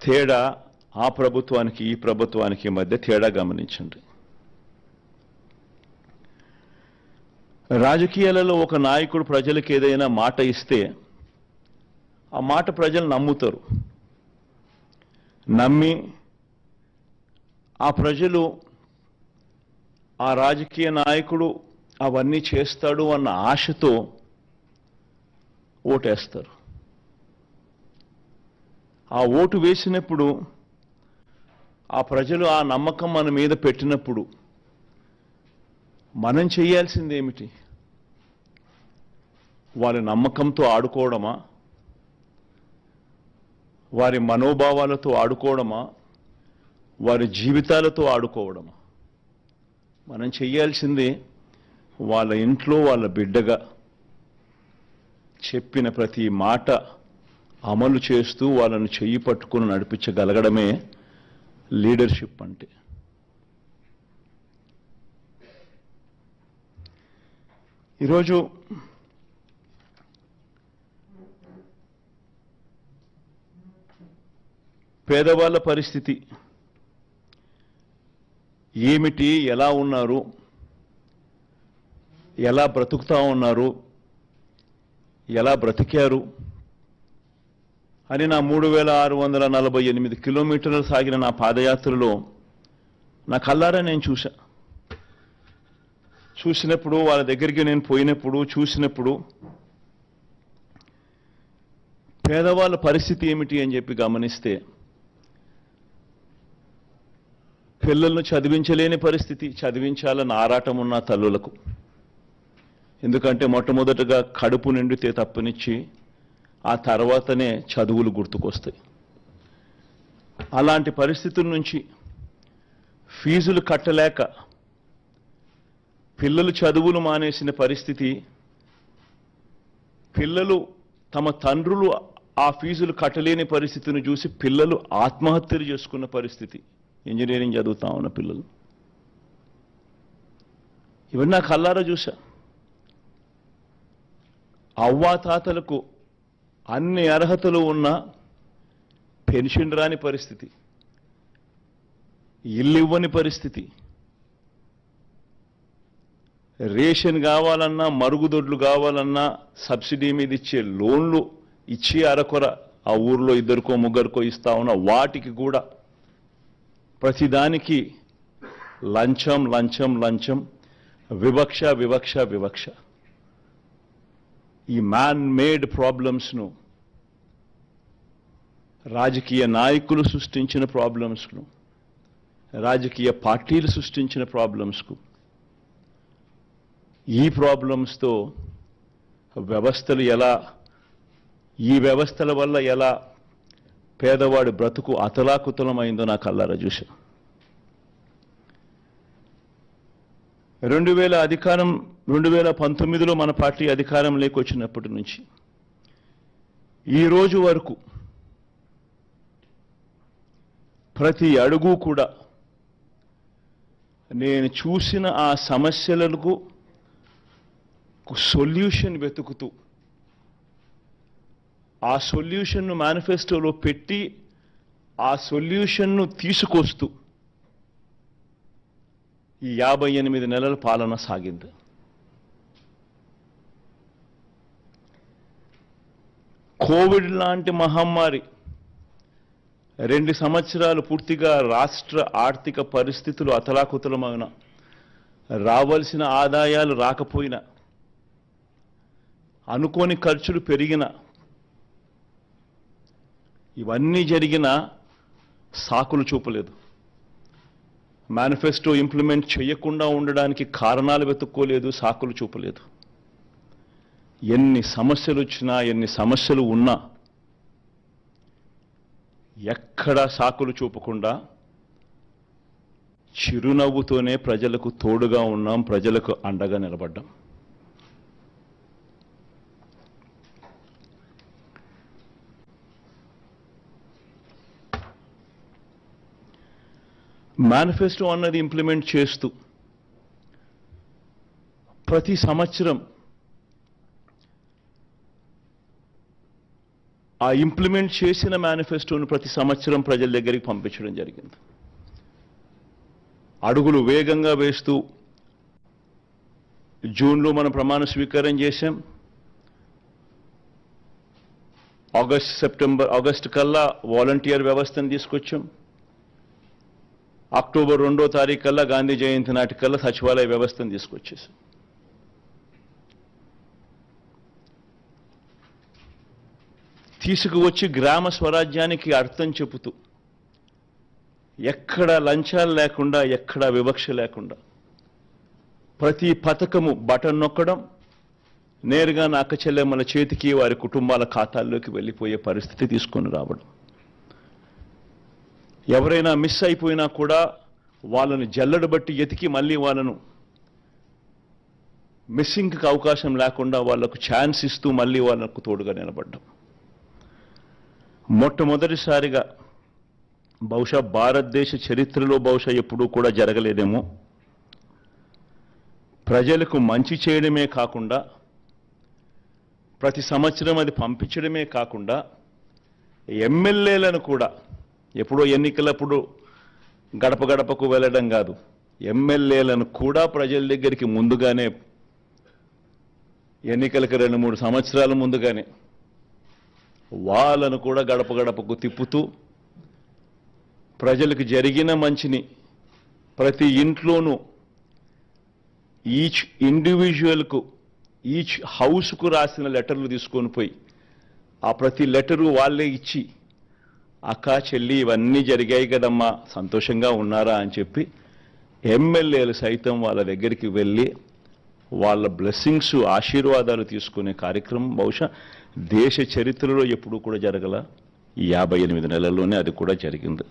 తేడా ఆ ప్రభుత్వానికి ఈ ప్రభుత్వానికి మధ్య తేడా గమనించండి. రాజకీయాలలో ఒక నాయకుడు ప్రజలకు ఏదైనా మాట ఇస్తే ఆ మాట ప్రజలు నమ్ముతారు. నమ్మి ఆ ప్రజలు ఆ రాజకీయ నాయకుడు అవన్నీ చేస్తాడు అన్న ఆశతో ఓటేస్తారు. ఆ ఓటు వేసినప్పుడు ఆ ప్రజలు ఆ నమ్మకం మన మీద పెట్టినప్పుడు మనం చేయాల్సింది ఏమిటి? వారి నమ్మకంతో ఆడుకోవడమా? వారి మనోభావాలతో ఆడుకోవడమా? వారి జీవితాలతో ఆడుకోవడమా? మనం చేయాల్సింది వాళ్ళ ఇంట్లో వాళ్ళ బిడ్డగా చెప్పిన ప్రతి మాట అమలు చేస్తూ వాళ్ళను చెయ్యి పట్టుకుని నడిపించగలగడమే లీడర్షిప్ అంటే. ఈరోజు పేదవాళ్ళ పరిస్థితి ఏమిటి, ఎలా ఉన్నారు, ఎలా బ్రతుకుతా ఉన్నారు, ఎలా బ్రతికారు అని నా 3648 కిలోమీటర్లు సాగిన నా పాదయాత్రలో నా కళ్ళారా నేను చూసినప్పుడు వాళ్ళ దగ్గరికి నేను పోయినప్పుడు చూసినప్పుడు పేదవాళ్ళ పరిస్థితి ఏమిటి అని చెప్పి గమనిస్తే పిల్లలను చదివించలేని పరిస్థితి, చదివించాలని ఆరాటం ఉన్న తల్లులకు. ఎందుకంటే మొట్టమొదటగా కడుపు నిండితే తప్పనిచ్చి ఆ తర్వాతనే చదువులు గుర్తుకొస్తాయి. అలాంటి పరిస్థితుల నుంచి ఫీజులు కట్టలేక పిల్లలు చదువులు మానేసిన పరిస్థితి, పిల్లలు తమ తండ్రులు ఆ ఫీజులు కట్టలేని పరిస్థితిని చూసి పిల్లలు ఆత్మహత్యలు చేసుకున్న పరిస్థితి, ఇంజనీరింగ్ చదువుతా ఉన్న పిల్లలు. ఇవన్నీ నా కళ్ళారా చూసా. అవ్వాతాతలకు అన్ని అర్హతలు ఉన్న పెన్షన్ రాని పరిస్థితి, ఇల్లు ఇవ్వని పరిస్థితి, రేషన్ కావాలన్నా మరుగుదొడ్లు కావాలన్నా సబ్సిడీ మీద ఇచ్చే లోన్లు ఇచ్చి అరకొర ఆ ఊర్లో ఇద్దరికో ముగ్గురికో ఇస్తా ఉన్న వాటికి కూడా ప్రతిదానికి లంచం లంచం లంచం, వివక్ష వివక్ష వివక్ష. ఈ మ్యాన్ మేడ్ ప్రాబ్లమ్స్ను, రాజకీయ నాయకులు సృష్టించిన ప్రాబ్లమ్స్ను, రాజకీయ పార్టీలు సృష్టించిన ప్రాబ్లమ్స్కు, ఈ ప్రాబ్లమ్స్తో వ్యవస్థలు ఎలా, ఈ వ్యవస్థల వల్ల ఎలా పేదవాడి బ్రతుకు అతలాకుతలమైందో నా కళ్ళారా చూశా. 2019లో మన పార్టీ అధికారంలోకి వచ్చినప్పటి నుంచి ఈ రోజు వరకు ప్రతి అడుగు కూడా నేను చూసిన ఆ సమస్యలకు సొల్యూషన్ వెతుకుతూ ఆ సొల్యూషన్ను మేనిఫెస్టోలో పెట్టి ఆ సొల్యూషన్ను తీసుకొస్తూ ఈ 58 నెలల పాలన సాగింది. కోవిడ్ లాంటి మహమ్మారి 2 సంవత్సరాలు పూర్తిగా రాష్ట్ర ఆర్థిక పరిస్థితులు అతలాకుతలమైన, రావాల్సిన ఆదాయాలు రాకపోయినా, అనుకోని ఖర్చులు పెరిగిన, ఇవన్నీ జరిగిన సాకులు చూపలేదు. మేనిఫెస్టో ఇంప్లిమెంట్ చేయకుండా ఉండడానికి కారణాలు వెతుక్కోలేదు, సాకులు చూపలేదు. ఎన్ని సమస్యలు వచ్చినా, ఎన్ని సమస్యలు ఉన్నా ఎక్కడా సాకులు చూపకుండా చిరునవ్వుతోనే ప్రజలకు తోడుగా ఉన్నాం, ప్రజలకు అండగా నిలబడ్డాం. మేనిఫెస్టో అన్నది ఇంప్లిమెంట్ చేస్తూ ప్రతి సంవత్సరం ఆ ఇంప్లిమెంట్ చేసిన మేనిఫెస్టోను ప్రతి సంవత్సరం ప్రజల దగ్గరికి పంపించడం జరిగింది. అడుగులు వేగంగా వేస్తూ జూన్లో మనం ప్రమాణ స్వీకారం చేశాం. ఆగస్టు కల్లా వాలంటీర్ వ్యవస్థను తీసుకొచ్చాం. అక్టోబర్ 2వ తారీఖు కల్లా గాంధీ జయంతి నాటికల్లా సచివాలయ వ్యవస్థను తీసుకొచ్చేసాం. తీసుకువచ్చి గ్రామ స్వరాజ్యానికి అర్థం చెబుతూ ఎక్కడ లంచాలు లేకుండా, ఎక్కడ వివక్ష లేకుండా ప్రతి పథకము బటన్ నొక్కడం, నేరుగా నా అక్క చెల్లెమ్మల చేతికి వారి కుటుంబాల ఖాతాల్లోకి వెళ్ళిపోయే పరిస్థితి తీసుకొని రావడం. ఎవరైనా మిస్ అయిపోయినా కూడా వాళ్ళని జల్లెడ బట్టి ఎతికి మళ్ళీ వాళ్ళను మిస్సింగ్కి అవకాశం లేకుండా వాళ్లకు ఛాన్స్ ఇస్తూ మళ్ళీ వాళ్ళకు తోడుగా నిలబడ్డం. మొట్టమొదటిసారిగా బహుశా భారతదేశ చరిత్రలో బహుశా ఎప్పుడూ కూడా జరగలేదేమో, ప్రజలకు మంచి చేయడమే కాకుండా ప్రతి సంవత్సరం అది పంపించడమే కాకుండా ఎమ్మెల్యేలను కూడా ఎప్పుడో ఎన్నికలప్పుడు గడప గడపకు వెళ్ళడం కాదు, ఎమ్మెల్యేలను కూడా ప్రజల దగ్గరికి ముందుగానే, ఎన్నికలకు 2-3 సంవత్సరాల ముందుగానే వాళ్ళను కూడా గడప గడపకు తిప్పుతూ ప్రజలకు జరిగిన మంచిని ప్రతి ఇంట్లోనూ ఈచ్ ఇండివిజువల్కు, ఈచ్ హౌస్కు రాసిన లెటర్లు తీసుకొని పోయి ఆ ప్రతి లెటరు వాళ్ళే ఇచ్చి అక్క చెల్లి ఇవన్నీ జరిగాయి కదమ్మా సంతోషంగా ఉన్నారా అని చెప్పి ఎమ్మెల్యేలు సైతం వాళ్ళ దగ్గరికి వెళ్ళి వాళ్ళ బ్లెస్సింగ్స్, ఆశీర్వాదాలు తీసుకునే కార్యక్రమం బహుశా దేశ చరిత్రలో ఎప్పుడూ కూడా జరగల. 58 నెలల్లోనే అది కూడా జరిగింది.